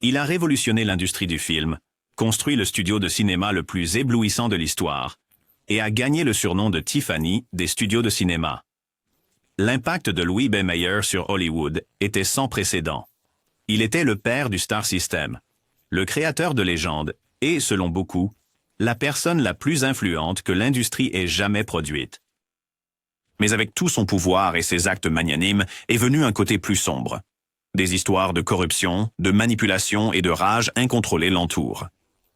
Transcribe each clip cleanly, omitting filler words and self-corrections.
Il a révolutionné l'industrie du film, construit le studio de cinéma le plus éblouissant de l'histoire, et a gagné le surnom de Tiffany des studios de cinéma. L'impact de Louis B. Mayer sur Hollywood était sans précédent. Il était le père du Star System, le créateur de légendes et, selon beaucoup, la personne la plus influente que l'industrie ait jamais produite. Mais avec tout son pouvoir et ses actes magnanimes est venu un côté plus sombre. Des histoires de corruption, de manipulation et de rage incontrôlée l'entourent.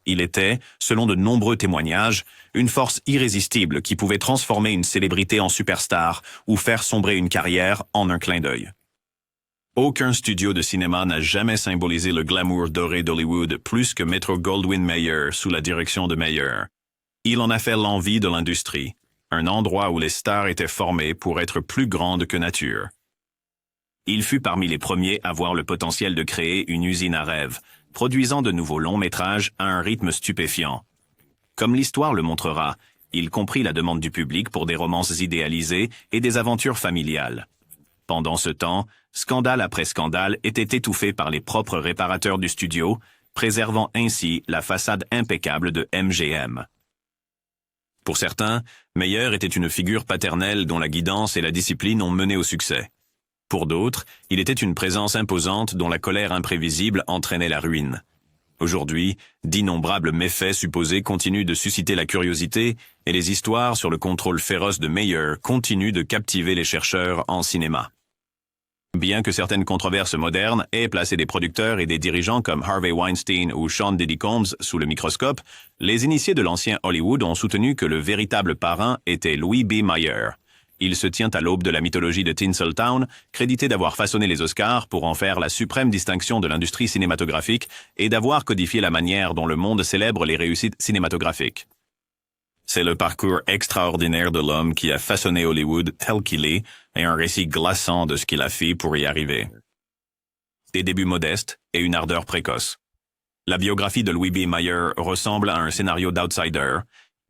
Il était, selon de nombreux témoignages, une force irrésistible qui pouvait transformer une célébrité en superstar ou faire sombrer une carrière en un clin d'œil. Aucun studio de cinéma n'a jamais symbolisé le glamour doré d'Hollywood plus que Metro-Goldwyn-Mayer sous la direction de Mayer. Il en a fait l'envie de l'industrie, un endroit où les stars étaient formées pour être plus grandes que nature. Il fut parmi les premiers à voir le potentiel de créer une usine à rêves, produisant de nouveaux longs métrages à un rythme stupéfiant. Comme l'histoire le montrera, il comprit la demande du public pour des romances idéalisées et des aventures familiales. Pendant ce temps, scandale après scandale était étouffé par les propres réparateurs du studio, préservant ainsi la façade impeccable de MGM. Pour certains, Mayer était une figure paternelle dont la guidance et la discipline ont mené au succès. Pour d'autres, il était une présence imposante dont la colère imprévisible entraînait la ruine. Aujourd'hui, d'innombrables méfaits supposés continuent de susciter la curiosité et les histoires sur le contrôle féroce de Mayer continuent de captiver les chercheurs en cinéma. Bien que certaines controverses modernes aient placé des producteurs et des dirigeants comme Harvey Weinstein ou Sean Diddy Combs sous le microscope, les initiés de l'ancien Hollywood ont soutenu que le véritable parrain était Louis B. Mayer. Il se tient à l'aube de la mythologie de Tinseltown, crédité d'avoir façonné les Oscars pour en faire la suprême distinction de l'industrie cinématographique et d'avoir codifié la manière dont le monde célèbre les réussites cinématographiques. C'est le parcours extraordinaire de l'homme qui a façonné Hollywood tel qu'il est et un récit glaçant de ce qu'il a fait pour y arriver. Des débuts modestes et une ardeur précoce. La biographie de Louis B. Mayer ressemble à un scénario d'outsider.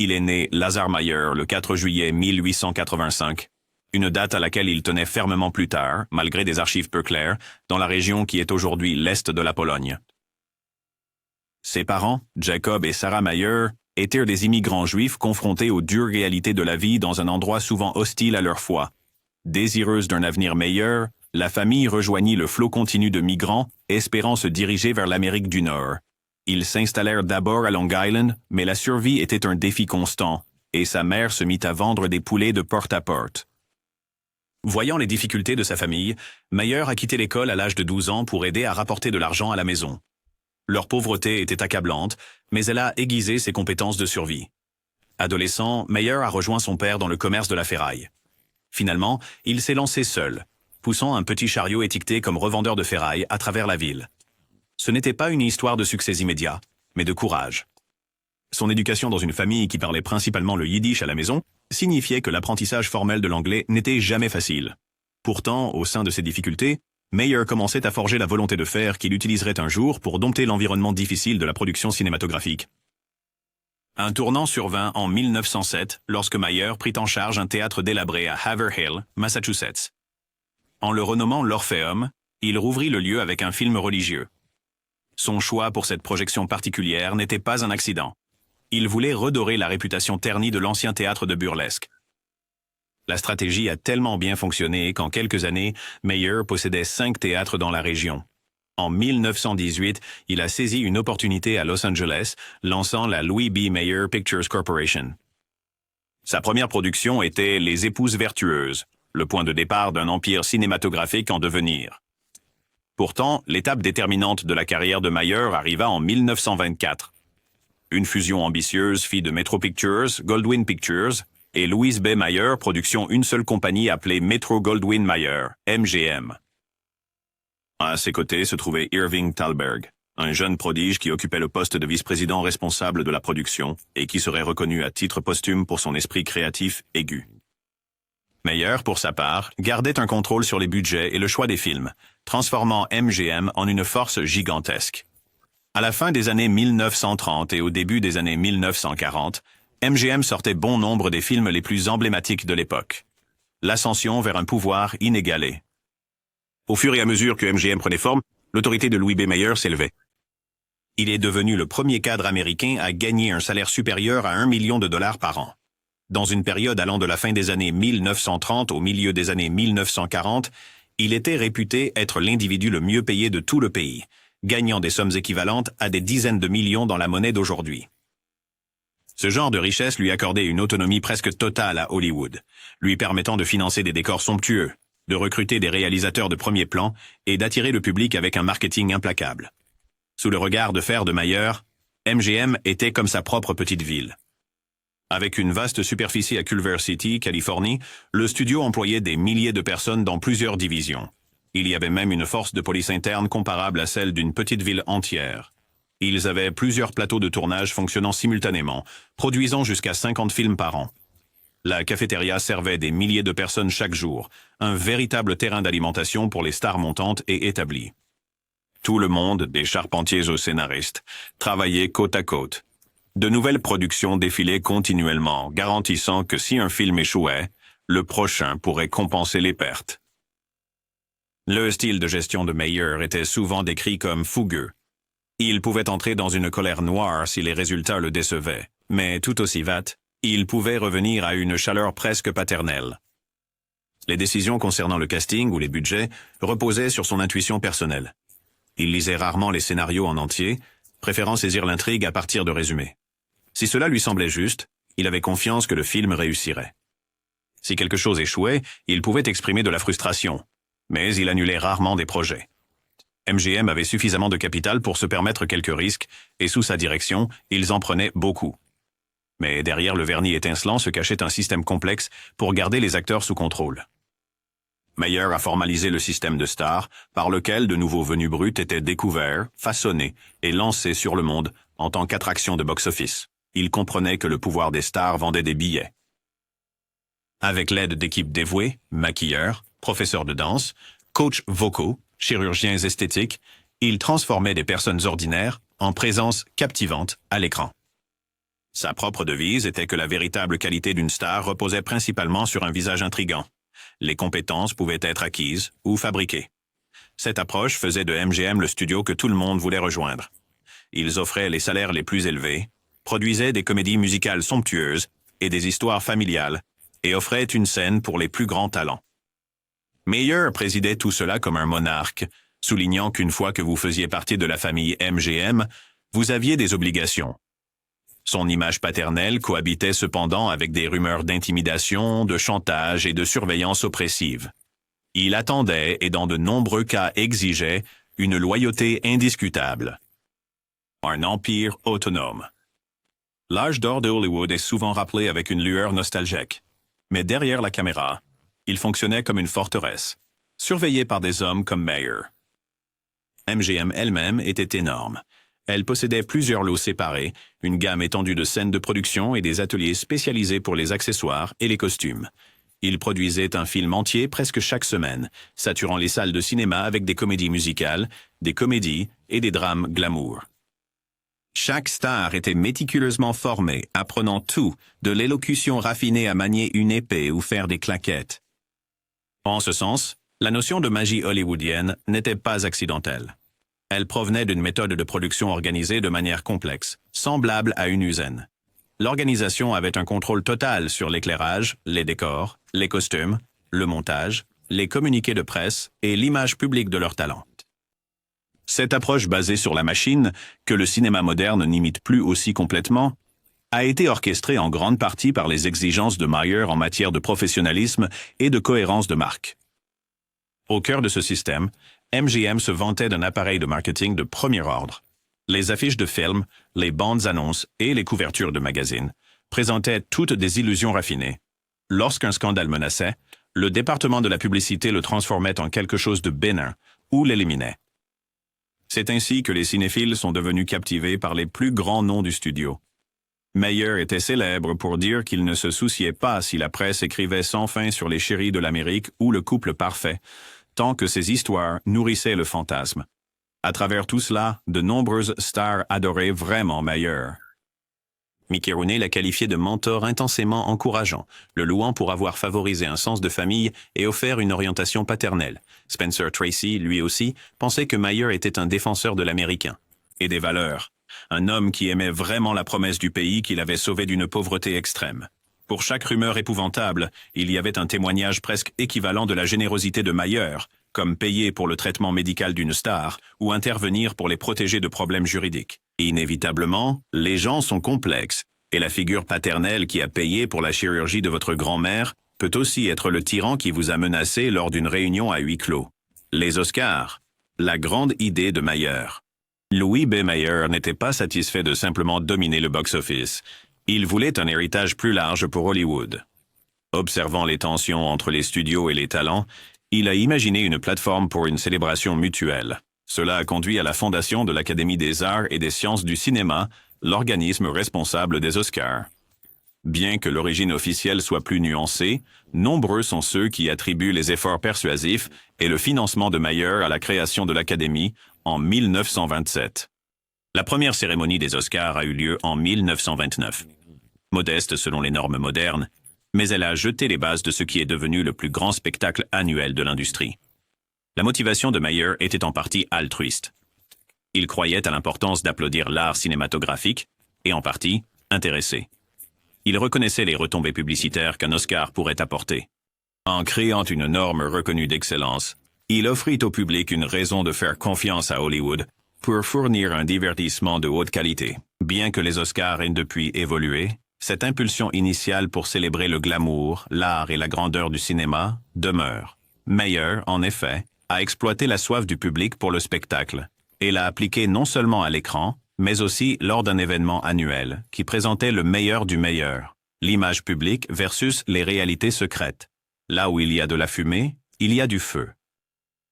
Il est né Lazar Mayer le 4 juillet 1885, une date à laquelle il tenait fermement plus tard, malgré des archives peu claires, dans la région qui est aujourd'hui l'Est de la Pologne. Ses parents, Jacob et Sarah Mayer, étaient des immigrants juifs confrontés aux dures réalités de la vie dans un endroit souvent hostile à leur foi. Désireuse d'un avenir meilleur, la famille rejoignit le flot continu de migrants, espérant se diriger vers l'Amérique du Nord. Ils s'installèrent d'abord à Long Island, mais la survie était un défi constant, et sa mère se mit à vendre des poulets de porte à porte. Voyant les difficultés de sa famille, Mayer a quitté l'école à l'âge de 12 ans pour aider à rapporter de l'argent à la maison. Leur pauvreté était accablante, mais elle a aiguisé ses compétences de survie. Adolescent, Mayer a rejoint son père dans le commerce de la ferraille. Finalement, il s'est lancé seul, poussant un petit chariot étiqueté comme revendeur de ferraille à travers la ville. Ce n'était pas une histoire de succès immédiat, mais de courage. Son éducation dans une famille qui parlait principalement le yiddish à la maison signifiait que l'apprentissage formel de l'anglais n'était jamais facile. Pourtant, au sein de ces difficultés, Mayer commençait à forger la volonté de faire qu'il utiliserait un jour pour dompter l'environnement difficile de la production cinématographique. Un tournant survint en 1907 lorsque Mayer prit en charge un théâtre délabré à Haverhill, Massachusetts. En le renommant l'Orpheum, il rouvrit le lieu avec un film religieux. Son choix pour cette projection particulière n'était pas un accident. Il voulait redorer la réputation ternie de l'ancien théâtre de burlesque. La stratégie a tellement bien fonctionné qu'en quelques années, Mayer possédait 5 théâtres dans la région. En 1918, il a saisi une opportunité à Los Angeles, lançant la Louis B. Mayer Pictures Corporation. Sa première production était Les Épouses vertueuses, le point de départ d'un empire cinématographique en devenir. Pourtant, l'étape déterminante de la carrière de Mayer arriva en 1924. Une fusion ambitieuse fit de Metro Pictures, Goldwyn Pictures, et Louis B. Mayer production une seule compagnie appelée Metro-Goldwyn-Mayer, MGM. À ses côtés se trouvait Irving Thalberg, un jeune prodige qui occupait le poste de vice-président responsable de la production et qui serait reconnu à titre posthume pour son esprit créatif aigu. Mayer, pour sa part, gardait un contrôle sur les budgets et le choix des films, transformant MGM en une force gigantesque. À la fin des années 1930 et au début des années 1940, MGM sortait bon nombre des films les plus emblématiques de l'époque. L'ascension vers un pouvoir inégalé. Au fur et à mesure que MGM prenait forme, l'autorité de Louis B. Mayer s'élevait. Il est devenu le premier cadre américain à gagner un salaire supérieur à 1 million de dollars par an. Dans une période allant de la fin des années 1930 au milieu des années 1940, il était réputé être l'individu le mieux payé de tout le pays, gagnant des sommes équivalentes à des dizaines de millions dans la monnaie d'aujourd'hui. Ce genre de richesse lui accordait une autonomie presque totale à Hollywood, lui permettant de financer des décors somptueux, de recruter des réalisateurs de premier plan et d'attirer le public avec un marketing implacable. Sous le regard de fer de Mayer, MGM était comme sa propre petite ville. Avec une vaste superficie à Culver City, Californie, le studio employait des milliers de personnes dans plusieurs divisions. Il y avait même une force de police interne comparable à celle d'une petite ville entière. Ils avaient plusieurs plateaux de tournage fonctionnant simultanément, produisant jusqu'à 50 films par an. La cafétéria servait des milliers de personnes chaque jour, un véritable terrain d'alimentation pour les stars montantes et établies. Tout le monde, des charpentiers aux scénaristes, travaillait côte à côte. De nouvelles productions défilaient continuellement, garantissant que si un film échouait, le prochain pourrait compenser les pertes. Le style de gestion de Mayer était souvent décrit comme fougueux. Il pouvait entrer dans une colère noire si les résultats le décevaient, mais tout aussi vite, il pouvait revenir à une chaleur presque paternelle. Les décisions concernant le casting ou les budgets reposaient sur son intuition personnelle. Il lisait rarement les scénarios en entier, préférant saisir l'intrigue à partir de résumés. Si cela lui semblait juste, il avait confiance que le film réussirait. Si quelque chose échouait, il pouvait exprimer de la frustration, mais il annulait rarement des projets. MGM avait suffisamment de capital pour se permettre quelques risques, et sous sa direction, ils en prenaient beaucoup. Mais derrière le vernis étincelant se cachait un système complexe pour garder les acteurs sous contrôle. Mayer a formalisé le système de stars, par lequel de nouveaux venus bruts étaient découverts, façonnés et lancés sur le monde en tant qu'attraction de box-office. Il comprenait que le pouvoir des stars vendait des billets. Avec l'aide d'équipes dévouées, maquilleurs, professeurs de danse, coachs vocaux, chirurgiens esthétiques, il transformait des personnes ordinaires en présences captivantes à l'écran. Sa propre devise était que la véritable qualité d'une star reposait principalement sur un visage intrigant. Les compétences pouvaient être acquises ou fabriquées. Cette approche faisait de MGM le studio que tout le monde voulait rejoindre. Ils offraient les salaires les plus élevés, produisaient des comédies musicales somptueuses et des histoires familiales, et offraient une scène pour les plus grands talents. Mayer présidait tout cela comme un monarque, soulignant qu'une fois que vous faisiez partie de la famille MGM, vous aviez des obligations. Son image paternelle cohabitait cependant avec des rumeurs d'intimidation, de chantage et de surveillance oppressive. Il attendait et dans de nombreux cas exigeait une loyauté indiscutable. Un empire autonome. L'âge d'or de Hollywood est souvent rappelé avec une lueur nostalgique. Mais derrière la caméra, il fonctionnait comme une forteresse, surveillé par des hommes comme Mayer. MGM elle-même était énorme. Elle possédait plusieurs lots séparés, une gamme étendue de scènes de production et des ateliers spécialisés pour les accessoires et les costumes. Il produisait un film entier presque chaque semaine, saturant les salles de cinéma avec des comédies musicales, des comédies et des drames glamour. Chaque star était méticuleusement formée, apprenant tout, de l'élocution raffinée à manier une épée ou faire des claquettes. En ce sens, la notion de magie hollywoodienne n'était pas accidentelle. Elle provenait d'une méthode de production organisée de manière complexe, semblable à une usine. L'organisation avait un contrôle total sur l'éclairage, les décors, les costumes, le montage, les communiqués de presse et l'image publique de leur talent. Cette approche basée sur la machine, que le cinéma moderne n'imite plus aussi complètement, a été orchestrée en grande partie par les exigences de Mayer en matière de professionnalisme et de cohérence de marque. Au cœur de ce système, MGM se vantait d'un appareil de marketing de premier ordre. Les affiches de films, les bandes annonces et les couvertures de magazines présentaient toutes des illusions raffinées. Lorsqu'un scandale menaçait, le département de la publicité le transformait en quelque chose de bénin ou l'éliminait. C'est ainsi que les cinéphiles sont devenus captivés par les plus grands noms du studio. Mayer était célèbre pour dire qu'il ne se souciait pas si la presse écrivait sans fin sur les chéris de l'Amérique ou le couple parfait, tant que ces histoires nourrissaient le fantasme. À travers tout cela, de nombreuses stars adoraient vraiment Mayer. Mickey Rooney l'a qualifié de mentor intensément encourageant, le louant pour avoir favorisé un sens de famille et offert une orientation paternelle. Spencer Tracy, lui aussi, pensait que Mayer était un défenseur de l'américain. et des valeurs. Un homme qui aimait vraiment la promesse du pays qu'il avait sauvé d'une pauvreté extrême. Pour chaque rumeur épouvantable, il y avait un témoignage presque équivalent de la générosité de Mayer, comme payer pour le traitement médical d'une star ou intervenir pour les protéger de problèmes juridiques. Inévitablement, les gens sont complexes, et la figure paternelle qui a payé pour la chirurgie de votre grand-mère peut aussi être le tyran qui vous a menacé lors d'une réunion à huis clos. Les Oscars, la grande idée de Mayer. Louis B. Mayer n'était pas satisfait de simplement dominer le box-office. Il voulait un héritage plus large pour Hollywood. Observant les tensions entre les studios et les talents, il a imaginé une plateforme pour une célébration mutuelle. Cela a conduit à la fondation de l'Académie des arts et des sciences du cinéma, l'organisme responsable des Oscars. Bien que l'origine officielle soit plus nuancée, nombreux sont ceux qui attribuent les efforts persuasifs et le financement de Mayer à la création de l'Académie en 1927. La première cérémonie des Oscars a eu lieu en 1929. Modeste selon les normes modernes, mais elle a jeté les bases de ce qui est devenu le plus grand spectacle annuel de l'industrie. La motivation de Mayer était en partie altruiste. Il croyait à l'importance d'applaudir l'art cinématographique et en partie intéressé. Il reconnaissait les retombées publicitaires qu'un Oscar pourrait apporter. En créant une norme reconnue d'excellence, il offrit au public une raison de faire confiance à Hollywood pour fournir un divertissement de haute qualité. Bien que les Oscars aient depuis évolué, cette impulsion initiale pour célébrer le glamour, l'art et la grandeur du cinéma demeure. Mayer, en effet, a exploité la soif du public pour le spectacle et l'a appliquée non seulement à l'écran, mais aussi lors d'un événement annuel qui présentait le meilleur du meilleur, l'image publique versus les réalités secrètes. Là où il y a de la fumée, il y a du feu.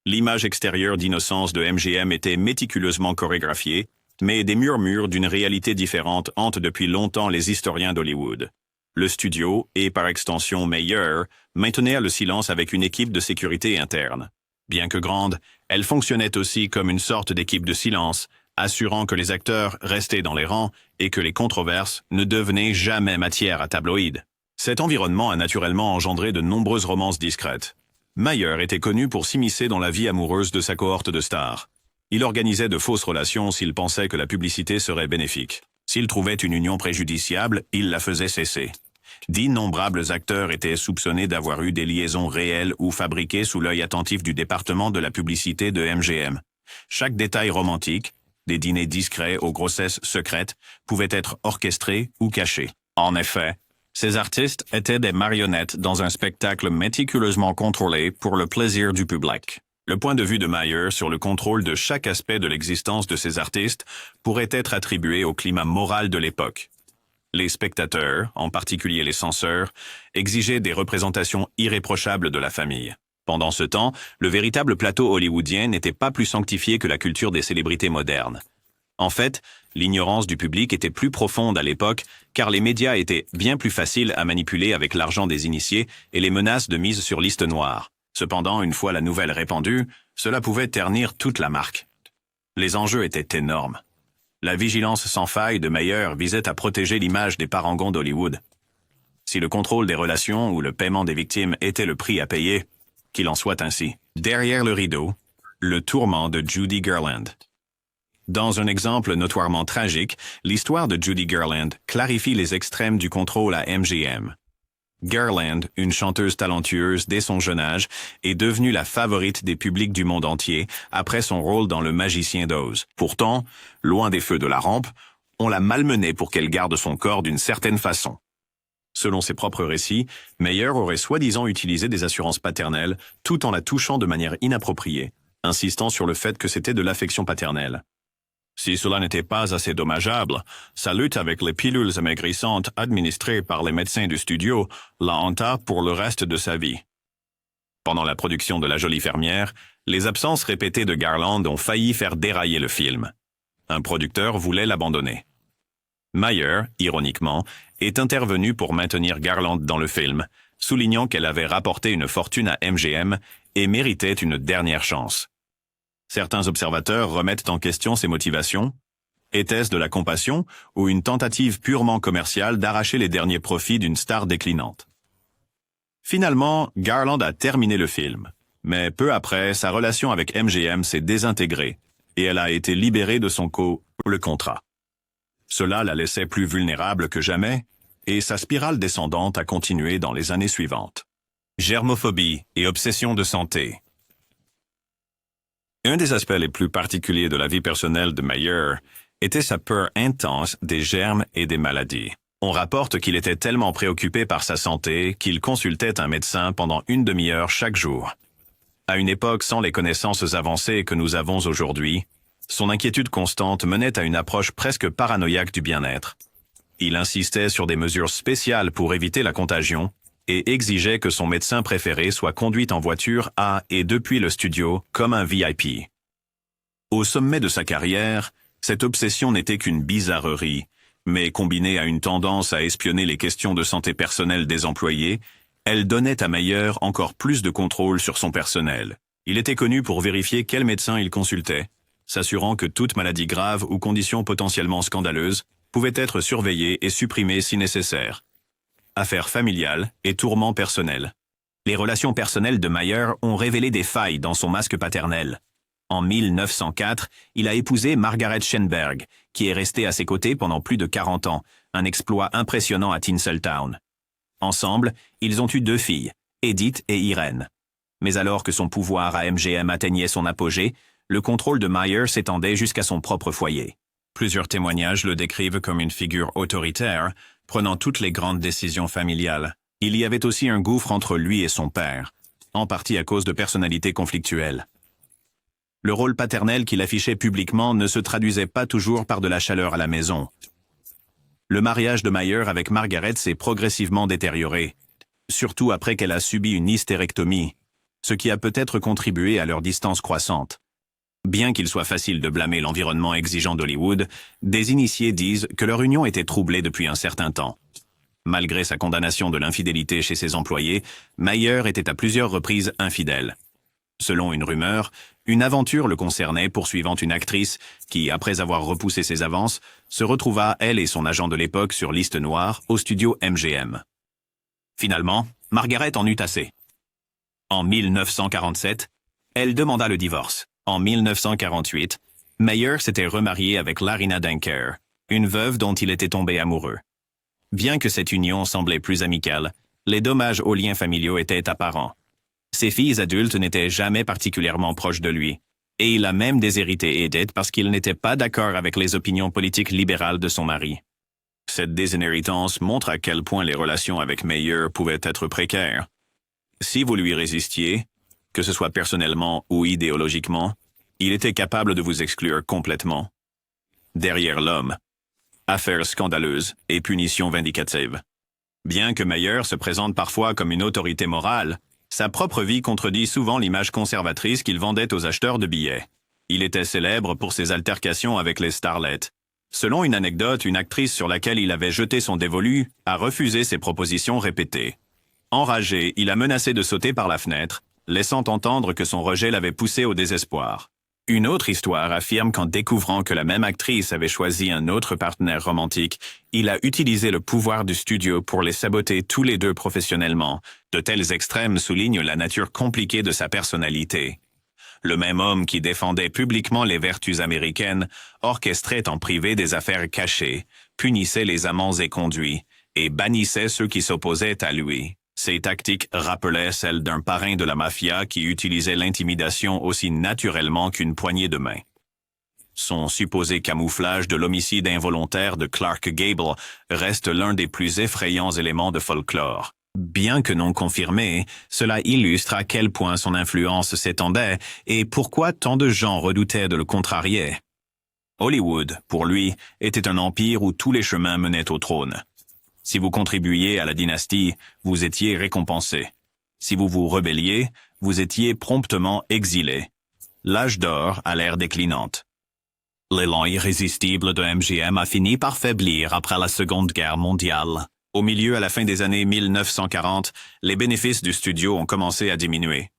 L'image extérieure d'innocence de MGM était méticuleusement chorégraphiée, mais des murmures d'une réalité différente hantent depuis longtemps les historiens d'Hollywood. Le studio, et par extension Mayer, maintenait le silence avec une équipe de sécurité interne. Bien que grande, elle fonctionnait aussi comme une sorte d'équipe de silence, assurant que les acteurs restaient dans les rangs et que les controverses ne devenaient jamais matière à tabloïd. Cet environnement a naturellement engendré de nombreuses romances discrètes. Mayer était connu pour s'immiscer dans la vie amoureuse de sa cohorte de stars. Il organisait de fausses relations s'il pensait que la publicité serait bénéfique. S'il trouvait une union préjudiciable, il la faisait cesser. D'innombrables acteurs étaient soupçonnés d'avoir eu des liaisons réelles ou fabriquées sous l'œil attentif du département de la publicité de MGM. Chaque détail romantique, des dîners discrets aux grossesses secrètes, pouvait être orchestré ou caché. En effet, ces artistes étaient des marionnettes dans un spectacle méticuleusement contrôlé pour le plaisir du public. Le point de vue de Mayer sur le contrôle de chaque aspect de l'existence de ces artistes pourrait être attribué au climat moral de l'époque. Les spectateurs, en particulier les censeurs, exigeaient des représentations irréprochables de la famille. Pendant ce temps, le véritable plateau hollywoodien n'était pas plus sanctifié que la culture des célébrités modernes. En fait, l'ignorance du public était plus profonde à l'époque, car les médias étaient bien plus faciles à manipuler avec l'argent des initiés et les menaces de mise sur liste noire. Cependant, une fois la nouvelle répandue, cela pouvait ternir toute la marque. Les enjeux étaient énormes. La vigilance sans faille de Mayer visait à protéger l'image des parangons d'Hollywood. Si le contrôle des relations ou le paiement des victimes était le prix à payer, qu'il en soit ainsi. Derrière le rideau, le tourment de Judy Garland. Dans un exemple notoirement tragique, l'histoire de Judy Garland clarifie les extrêmes du contrôle à MGM. Garland, une chanteuse talentueuse dès son jeune âge, est devenue la favorite des publics du monde entier après son rôle dans Le Magicien d'Oz. Pourtant, loin des feux de la rampe, on l'a malmenée pour qu'elle garde son corps d'une certaine façon. Selon ses propres récits, Mayer aurait soi-disant utilisé des assurances paternelles tout en la touchant de manière inappropriée, insistant sur le fait que c'était de l'affection paternelle. Si cela n'était pas assez dommageable, sa lutte avec les pilules amaigrissantes administrées par les médecins du studio la hanta pour le reste de sa vie. Pendant la production de La Jolie Fermière, les absences répétées de Garland ont failli faire dérailler le film. Un producteur voulait l'abandonner. Mayer, ironiquement, est intervenu pour maintenir Garland dans le film, soulignant qu'elle avait rapporté une fortune à MGM et méritait une dernière chance. Certains observateurs remettent en question ses motivations. Était-ce de la compassion ou une tentative purement commerciale d'arracher les derniers profits d'une star déclinante? Finalement, Garland a terminé le film, mais peu après, sa relation avec MGM s'est désintégrée et elle a été libérée de son le contrat. Cela la laissait plus vulnérable que jamais, et sa spirale descendante a continué dans les années suivantes. Germophobie et obsession de santé. Un des aspects les plus particuliers de la vie personnelle de Mayer était sa peur intense des germes et des maladies. On rapporte qu'il était tellement préoccupé par sa santé qu'il consultait un médecin pendant une demi-heure chaque jour. À une époque sans les connaissances avancées que nous avons aujourd'hui, son inquiétude constante menait à une approche presque paranoïaque du bien-être. Il insistait sur des mesures spéciales pour éviter la contagion et exigeait que son médecin préféré soit conduit en voiture à et depuis le studio comme un VIP. Au sommet de sa carrière, cette obsession n'était qu'une bizarrerie, mais combinée à une tendance à espionner les questions de santé personnelle des employés, elle donnait à Mayer encore plus de contrôle sur son personnel. Il était connu pour vérifier quel médecin il consultait, s'assurant que toute maladie grave ou condition potentiellement scandaleuse pouvait être surveillée et supprimée si nécessaire. Affaires familiales et tourments personnels. Les relations personnelles de Mayer ont révélé des failles dans son masque paternel. En 1904, il a épousé Margaret Schenberg, qui est restée à ses côtés pendant plus de 40 ans, un exploit impressionnant à Tinseltown. Ensemble, ils ont eu 2 filles, Edith et Irene. Mais alors que son pouvoir à MGM atteignait son apogée, le contrôle de Mayer s'étendait jusqu'à son propre foyer. Plusieurs témoignages le décrivent comme une figure autoritaire, prenant toutes les grandes décisions familiales. Il y avait aussi un gouffre entre lui et son père, en partie à cause de personnalités conflictuelles. Le rôle paternel qu'il affichait publiquement ne se traduisait pas toujours par de la chaleur à la maison. Le mariage de Mayer avec Margaret s'est progressivement détérioré, surtout après qu'elle a subi une hystérectomie, ce qui a peut-être contribué à leur distance croissante. Bien qu'il soit facile de blâmer l'environnement exigeant d'Hollywood, des initiés disent que leur union était troublée depuis un certain temps. Malgré sa condamnation de l'infidélité chez ses employés, Mayer était à plusieurs reprises infidèle. Selon une rumeur, une aventure le concernait poursuivant une actrice qui, après avoir repoussé ses avances, se retrouva, elle et son agent de l'époque, sur liste noire au studio MGM. Finalement, Margaret en eut assez. En 1947, elle demanda le divorce. En 1948, Mayer s'était remarié avec Larina Denker, une veuve dont il était tombé amoureux. Bien que cette union semblait plus amicale, les dommages aux liens familiaux étaient apparents. Ses filles adultes n'étaient jamais particulièrement proches de lui, et il a même déshérité Edith parce qu'il n'était pas d'accord avec les opinions politiques libérales de son mari. Cette désinhéritance montre à quel point les relations avec Mayer pouvaient être précaires. Si vous lui résistiez, que ce soit personnellement ou idéologiquement, il était capable de vous exclure complètement. Derrière l'homme, affaires scandaleuses et punitions vindicatives. Bien que Mayer se présente parfois comme une autorité morale, sa propre vie contredit souvent l'image conservatrice qu'il vendait aux acheteurs de billets. Il était célèbre pour ses altercations avec les starlettes. Selon une anecdote, une actrice sur laquelle il avait jeté son dévolu a refusé ses propositions répétées. Enragé, il a menacé de sauter par la fenêtre, laissant entendre que son rejet l'avait poussé au désespoir. Une autre histoire affirme qu'en découvrant que la même actrice avait choisi un autre partenaire romantique, il a utilisé le pouvoir du studio pour les saboter tous les deux professionnellement. De tels extrêmes soulignent la nature compliquée de sa personnalité. Le même homme qui défendait publiquement les vertus américaines orchestrait en privé des affaires cachées, punissait les amants éconduits et bannissait ceux qui s'opposaient à lui. Ces tactiques rappelaient celles d'un parrain de la mafia qui utilisait l'intimidation aussi naturellement qu'une poignée de main. Son supposé camouflage de l'homicide involontaire de Clark Gable reste l'un des plus effrayants éléments de folklore. Bien que non confirmé, cela illustre à quel point son influence s'étendait et pourquoi tant de gens redoutaient de le contrarier. Hollywood, pour lui, était un empire où tous les chemins menaient au trône. Si vous contribuiez à la dynastie, vous étiez récompensé. Si vous vous rebelliez, vous étiez promptement exilé. L'âge d'or a l'ère déclinante. L'élan irrésistible de MGM a fini par faiblir après la Seconde Guerre mondiale. Au milieu à la fin des années 1940, les bénéfices du studio ont commencé à diminuer.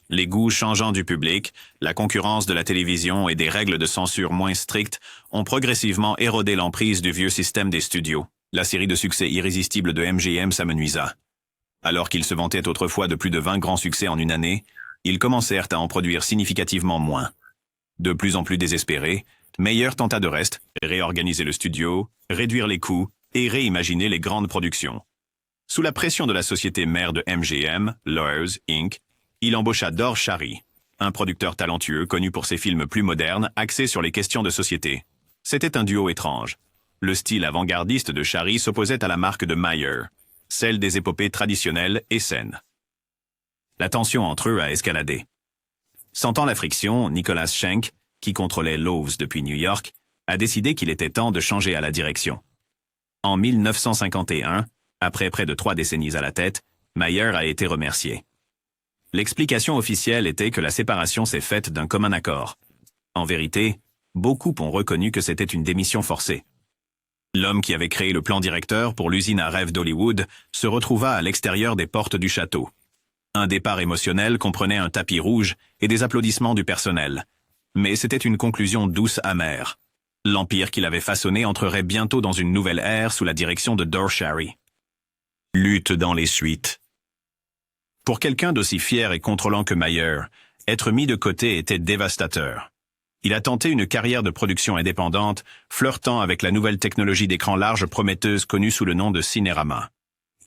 Les goûts changeants du public, la concurrence de la télévision et des règles de censure moins strictes ont progressivement érodé l'emprise du vieux système des studios. La série de succès irrésistibles de MGM s'amenuisa. Alors qu'ils se vantaient autrefois de plus de 20 grands succès en une année, ils commencèrent à en produire significativement moins. De plus en plus désespérés, Meyer tenta de réorganiser le studio, réduire les coûts et réimaginer les grandes productions. Sous la pression de la société mère de MGM, Lawyers, Inc., il embaucha Dor Shary, un producteur talentueux connu pour ses films plus modernes axés sur les questions de société. C'était un duo étrange. Le style avant-gardiste de Shary s'opposait à la marque de Meyer, celle des épopées traditionnelles et saines. La tension entre eux a escaladé. Sentant la friction, Nicholas Schenck, qui contrôlait Loews depuis New York, a décidé qu'il était temps de changer à la direction. En 1951, après près de 3 décennies à la tête, Meyer a été remercié. L'explication officielle était que la séparation s'est faite d'un commun accord. En vérité, beaucoup ont reconnu que c'était une démission forcée. L'homme qui avait créé le plan directeur pour l'usine à rêve d'Hollywood se retrouva à l'extérieur des portes du château. Un départ émotionnel comprenait un tapis rouge et des applaudissements du personnel. Mais c'était une conclusion douce amère. L'empire qu'il avait façonné entrerait bientôt dans une nouvelle ère sous la direction de Dor Shary. Lutte dans les suites. Pour quelqu'un d'aussi fier et contrôlant que Meyer, être mis de côté était dévastateur. Il a tenté une carrière de production indépendante, flirtant avec la nouvelle technologie d'écran large prometteuse connue sous le nom de Cinérama.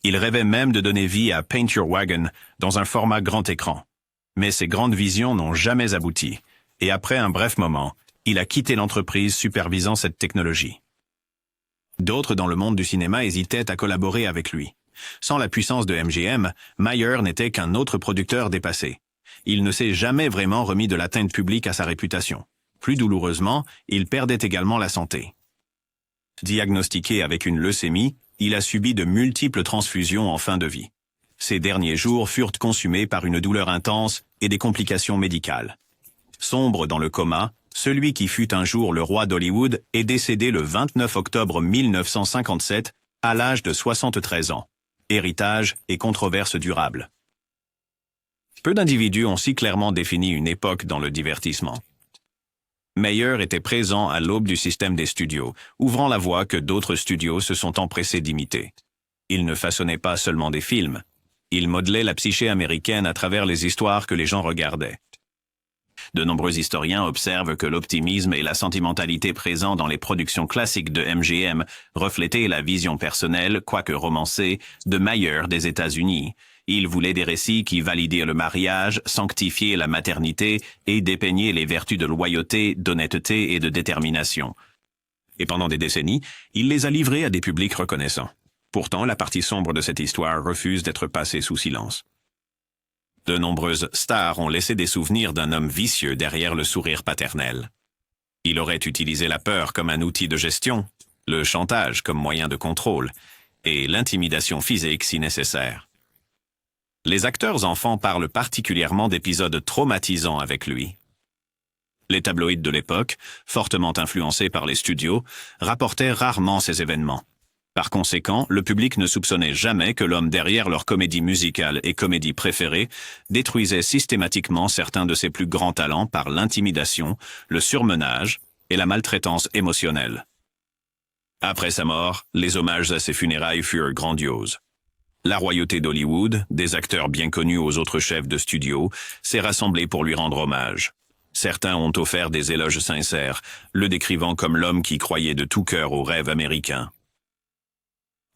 Il rêvait même de donner vie à Paint Your Wagon dans un format grand écran. Mais ses grandes visions n'ont jamais abouti, et après un bref moment, il a quitté l'entreprise supervisant cette technologie. D'autres dans le monde du cinéma hésitaient à collaborer avec lui. Sans la puissance de MGM, Meyer n'était qu'un autre producteur dépassé. Il ne s'est jamais vraiment remis de l'atteinte publique à sa réputation. Plus douloureusement, il perdait également la santé. Diagnostiqué avec une leucémie, il a subi de multiples transfusions en fin de vie. Ses derniers jours furent consumés par une douleur intense et des complications médicales. Sombre dans le coma, celui qui fut un jour le roi d'Hollywood est décédé le 29 octobre 1957 à l'âge de 73 ans. Héritage et controverse durable. Peu d'individus ont si clairement défini une époque dans le divertissement. Meyer était présent à l'aube du système des studios, ouvrant la voie que d'autres studios se sont empressés d'imiter. Il ne façonnait pas seulement des films, il modelait la psyché américaine à travers les histoires que les gens regardaient. De nombreux historiens observent que l'optimisme et la sentimentalité présents dans les productions classiques de MGM reflétaient la vision personnelle, quoique romancée, de Meyer des États-Unis. Il voulait des récits qui validaient le mariage, sanctifiaient la maternité et dépeignaient les vertus de loyauté, d'honnêteté et de détermination. Et pendant des décennies, il les a livrés à des publics reconnaissants. Pourtant, la partie sombre de cette histoire refuse d'être passée sous silence. De nombreuses stars ont laissé des souvenirs d'un homme vicieux derrière le sourire paternel. Il aurait utilisé la peur comme un outil de gestion, le chantage comme moyen de contrôle, et l'intimidation physique si nécessaire. Les acteurs enfants parlent particulièrement d'épisodes traumatisants avec lui. Les tabloïds de l'époque, fortement influencés par les studios, rapportaient rarement ces événements. Par conséquent, le public ne soupçonnait jamais que l'homme derrière leur comédie musicale et comédie préférée détruisait systématiquement certains de ses plus grands talents par l'intimidation, le surmenage et la maltraitance émotionnelle. Après sa mort, les hommages à ses funérailles furent grandioses. La royauté d'Hollywood, des acteurs bien connus aux autres chefs de studio, s'est rassemblée pour lui rendre hommage. Certains ont offert des éloges sincères, le décrivant comme l'homme qui croyait de tout cœur au rêve américain.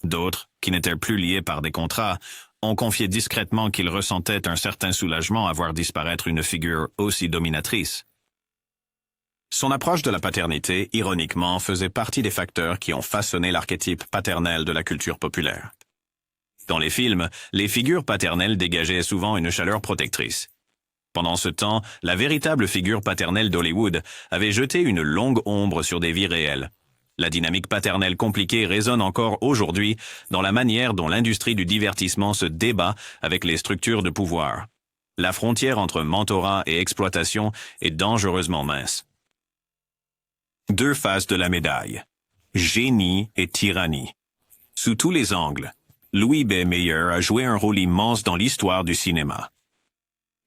D'autres, qui n'étaient plus liés par des contrats, ont confié discrètement qu'ils ressentaient un certain soulagement à voir disparaître une figure aussi dominatrice. Son approche de la paternité, ironiquement, faisait partie des facteurs qui ont façonné l'archétype paternel de la culture populaire. Dans les films, les figures paternelles dégageaient souvent une chaleur protectrice. Pendant ce temps, la véritable figure paternelle d'Hollywood avait jeté une longue ombre sur des vies réelles. La dynamique paternelle compliquée résonne encore aujourd'hui dans la manière dont l'industrie du divertissement se débat avec les structures de pouvoir. La frontière entre mentorat et exploitation est dangereusement mince. Deux faces de la médaille. Génie et tyrannie. Sous tous les angles, Louis B. Mayer a joué un rôle immense dans l'histoire du cinéma.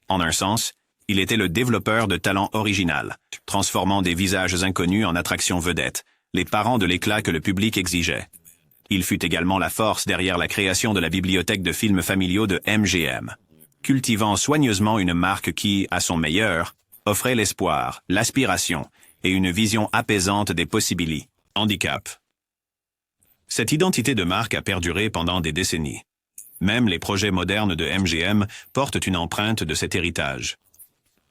En un sens, il était le développeur de talent original, transformant des visages inconnus en attractions vedettes, les parents de l'éclat que le public exigeait. Il fut également la force derrière la création de la bibliothèque de films familiaux de MGM, cultivant soigneusement une marque qui, à son meilleur, offrait l'espoir, l'aspiration et une vision apaisante des possibilités. Handicap. Cette identité de marque a perduré pendant des décennies. Même les projets modernes de MGM portent une empreinte de cet héritage.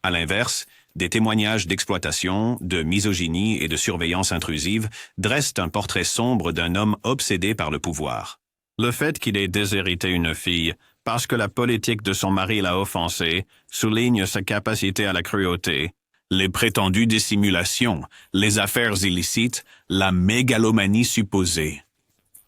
À l'inverse, des témoignages d'exploitation, de misogynie et de surveillance intrusive dressent un portrait sombre d'un homme obsédé par le pouvoir. Le fait qu'il ait déshérité une fille, parce que la politique de son mari l'a offensé, souligne sa capacité à la cruauté. Les prétendues dissimulations, les affaires illicites, la mégalomanie supposée.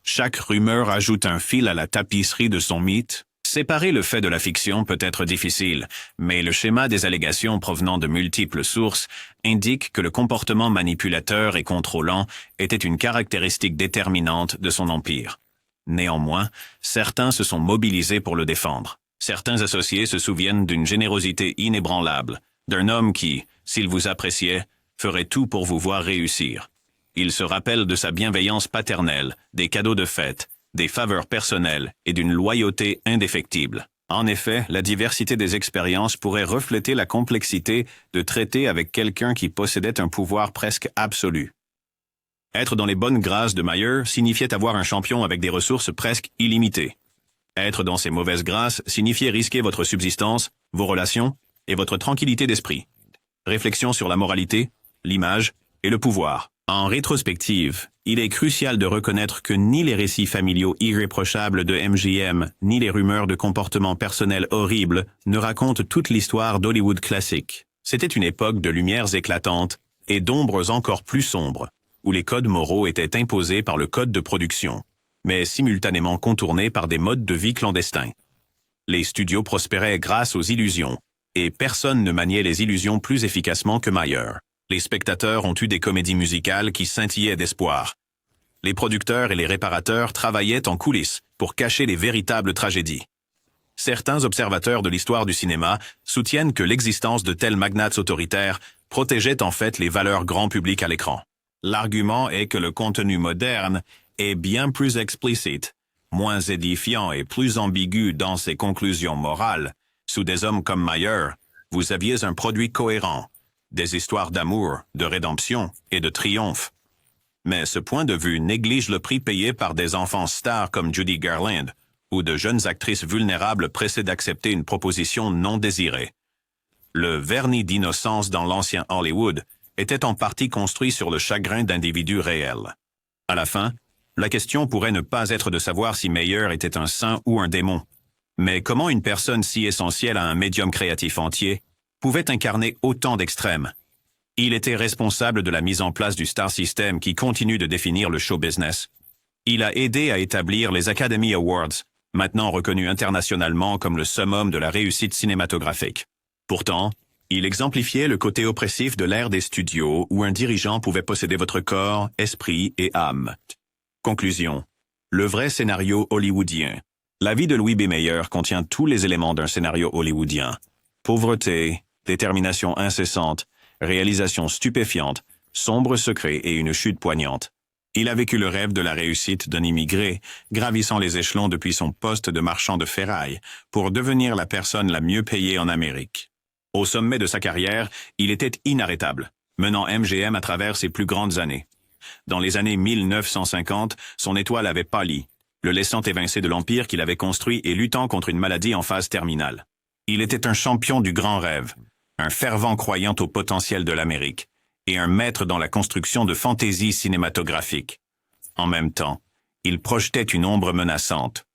Chaque rumeur ajoute un fil à la tapisserie de son mythe. Séparer le fait de la fiction peut être difficile, mais le schéma des allégations provenant de multiples sources indique que le comportement manipulateur et contrôlant était une caractéristique déterminante de son empire. Néanmoins, certains se sont mobilisés pour le défendre. Certains associés se souviennent d'une générosité inébranlable, d'un homme qui, s'il vous appréciait, ferait tout pour vous voir réussir. Il se rappelle de sa bienveillance paternelle, des cadeaux de fête, des faveurs personnelles et d'une loyauté indéfectible. En effet, la diversité des expériences pourrait refléter la complexité de traiter avec quelqu'un qui possédait un pouvoir presque absolu. Être dans les bonnes grâces de Mayer signifiait avoir un champion avec des ressources presque illimitées. Être dans ses mauvaises grâces signifiait risquer votre subsistance, vos relations et votre tranquillité d'esprit. Réflexion sur la moralité, l'image et le pouvoir. En rétrospective, il est crucial de reconnaître que ni les récits familiaux irréprochables de MGM, ni les rumeurs de comportements personnels horribles ne racontent toute l'histoire d'Hollywood classique. C'était une époque de lumières éclatantes et d'ombres encore plus sombres, où les codes moraux étaient imposés par le code de production, mais simultanément contournés par des modes de vie clandestins. Les studios prospéraient grâce aux illusions, et personne ne maniait les illusions plus efficacement que Mayer. Les spectateurs ont eu des comédies musicales qui scintillaient d'espoir. Les producteurs et les réparateurs travaillaient en coulisses pour cacher les véritables tragédies. Certains observateurs de l'histoire du cinéma soutiennent que l'existence de tels magnates autoritaires protégeait en fait les valeurs grand public à l'écran. L'argument est que le contenu moderne est bien plus explicite, moins édifiant et plus ambigu dans ses conclusions morales. Sous des hommes comme Mayer, vous aviez un produit cohérent, des histoires d'amour, de rédemption et de triomphe. Mais ce point de vue néglige le prix payé par des enfants stars comme Judy Garland, ou de jeunes actrices vulnérables pressées d'accepter une proposition non désirée. Le vernis d'innocence dans l'ancien Hollywood était en partie construit sur le chagrin d'individus réels. À la fin, la question pourrait ne pas être de savoir si Mayer était un saint ou un démon, mais comment une personne si essentielle à un médium créatif entier pouvait incarner autant d'extrêmes. Il était responsable de la mise en place du Star System qui continue de définir le show business. Il a aidé à établir les Academy Awards, maintenant reconnus internationalement comme le summum de la réussite cinématographique. Pourtant, il exemplifiait le côté oppressif de l'ère des studios où un dirigeant pouvait posséder votre corps, esprit et âme. Conclusion. Le vrai scénario hollywoodien. La vie de Louis B. Mayer contient tous les éléments d'un scénario hollywoodien. Pauvreté, détermination incessante, réalisation stupéfiante, sombres secrets et une chute poignante. Il a vécu le rêve de la réussite d'un immigré, gravissant les échelons depuis son poste de marchand de ferraille, pour devenir la personne la mieux payée en Amérique. Au sommet de sa carrière, il était inarrêtable, menant MGM à travers ses plus grandes années. Dans les années 1950, son étoile avait pâli, le laissant évincé de l'empire qu'il avait construit et luttant contre une maladie en phase terminale. Il était un champion du grand rêve, un fervent croyant au potentiel de l'Amérique, et un maître dans la construction de fantaisies cinématographiques. En même temps, il projetait une ombre menaçante.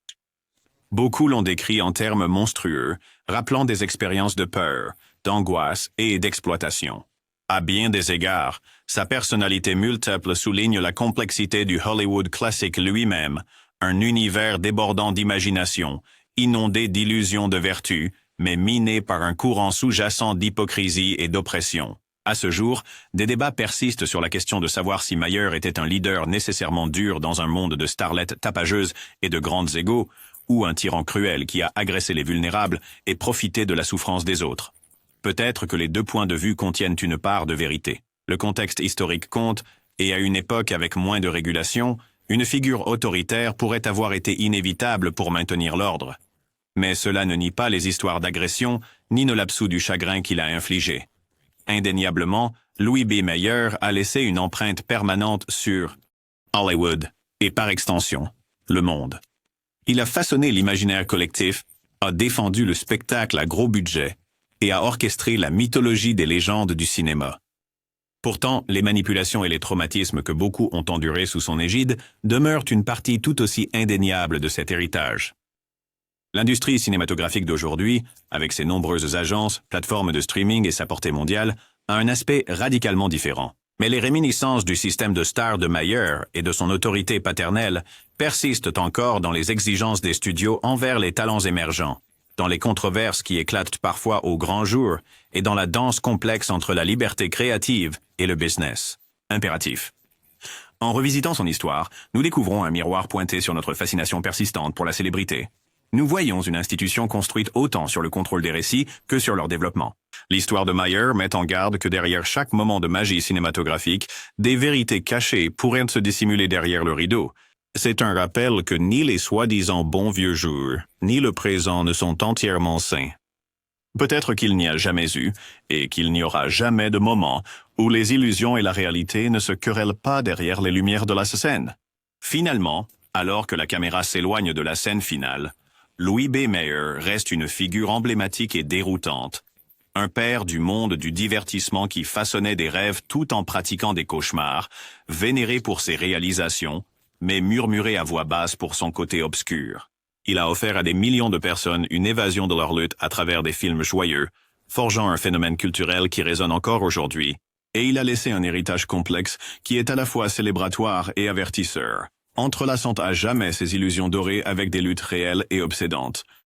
Beaucoup l'ont décrit en termes monstrueux, rappelant des expériences de peur, d'angoisse et d'exploitation. À bien des égards, sa personnalité multiple souligne la complexité du Hollywood classique lui-même, un univers débordant d'imagination, inondé d'illusions de vertu, mais miné par un courant sous-jacent d'hypocrisie et d'oppression. À ce jour, des débats persistent sur la question de savoir si Mayer était un leader nécessairement dur dans un monde de starlettes tapageuses et de grandes égos, ou un tyran cruel qui a agressé les vulnérables et profité de la souffrance des autres. Peut-être que les deux points de vue contiennent une part de vérité. Le contexte historique compte, et à une époque avec moins de régulation, une figure autoritaire pourrait avoir été inévitable pour maintenir l'ordre. Mais cela ne nie pas les histoires d'agression, ni ne l'absout du chagrin qu'il a infligé. Indéniablement, Louis B. Mayer a laissé une empreinte permanente sur Hollywood et par extension, le monde. Il a façonné l'imaginaire collectif, a défendu le spectacle à gros budget et a orchestré la mythologie des légendes du cinéma. Pourtant, les manipulations et les traumatismes que beaucoup ont endurés sous son égide demeurent une partie tout aussi indéniable de cet héritage. L'industrie cinématographique d'aujourd'hui, avec ses nombreuses agences, plateformes de streaming et sa portée mondiale, a un aspect radicalement différent. Mais les réminiscences du système de stars de Mayer et de son autorité paternelle persistent encore dans les exigences des studios envers les talents émergents, dans les controverses qui éclatent parfois au grand jour et dans la danse complexe entre la liberté créative et le business. Impératif. En revisitant son histoire, nous découvrons un miroir pointé sur notre fascination persistante pour la célébrité. Nous voyons une institution construite autant sur le contrôle des récits que sur leur développement. L'histoire de Mayer met en garde que derrière chaque moment de magie cinématographique, des vérités cachées pourraient se dissimuler derrière le rideau. C'est un rappel que ni les soi-disant bons vieux jours, ni le présent ne sont entièrement sains. Peut-être qu'il n'y a jamais eu, et qu'il n'y aura jamais de moment où les illusions et la réalité ne se querellent pas derrière les lumières de la scène. Finalement, alors que la caméra s'éloigne de la scène finale, Louis B. Mayer reste une figure emblématique et déroutante, un père du monde du divertissement qui façonnait des rêves tout en pratiquant des cauchemars, vénéré pour ses réalisations, mais murmuré à voix basse pour son côté obscur. Il a offert à des millions de personnes une évasion de leur lutte à travers des films joyeux, forgeant un phénomène culturel qui résonne encore aujourd'hui, et il a laissé un héritage complexe qui est à la fois célébratoire et avertisseur, entrelaçant à jamais ses illusions dorées avec des luttes réelles et obsédantes.